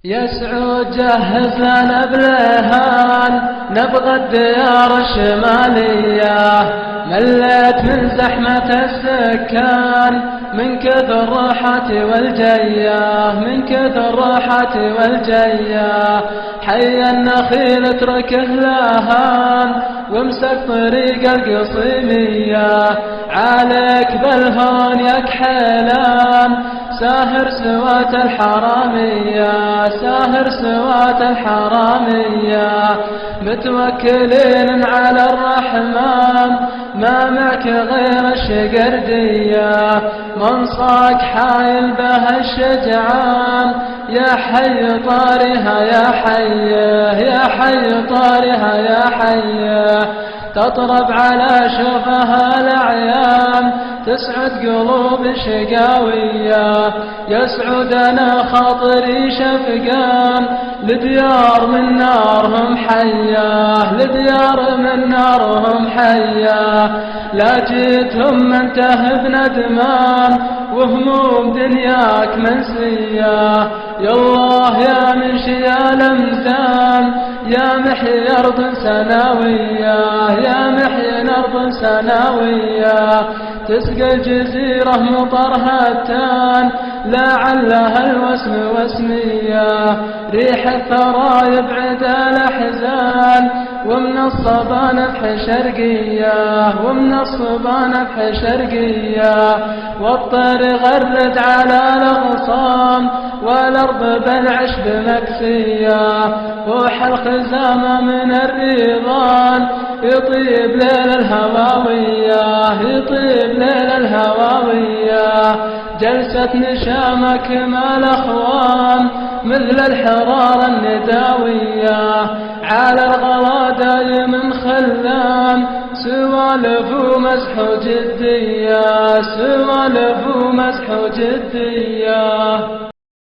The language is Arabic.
يا سعود جهز لنا بلهان، نبغى الديار الشمالية، مليت من زحمة السكان من كثر الراحة والجية، من كثر الراحة والجية. حي النخيل اتركه لهان وامسك طريق القصيمية، عليك بالهون يا كحيلان ساهر سوات الحرامية، ساهر سوات الحرامية. متوكلين على الرحمن ما معك غير الشقردية، منصاك حايل به الشجعان يا حي طارها يا حيه، يا حي طارها يا حيه. تطرب على شوفها الأعيان تسعد قلوب شقاوية، يسعد أنا خاطري شفقان لديار من نارهم حياه، لديار من نارهم حياه. لا جيتهم منته بندمان وهموم دنياك منسية، يا الله يا منشي الأمزان يا محيي أرض سناوية، يا محيي أرض سناوية. تسقى الجزيرة مطرها التان لعلها الوسم وسمية، ريح الثرى يبعد الأحزان ومن الصبا نفح شرقية، ومن الصبا نفح شرقية. والطير يغرد على الأغصان والأرض بالعشب مكسية، روح الخزامة من الريضان يطيب ليل الهواوية، يطيب ليل الهواوية. جلسة نشامك مع الأخوان مثل الحرارة النداوية، على الغلا دايم خلان سوالف ومزح جدية، سوالف ومزح جدية.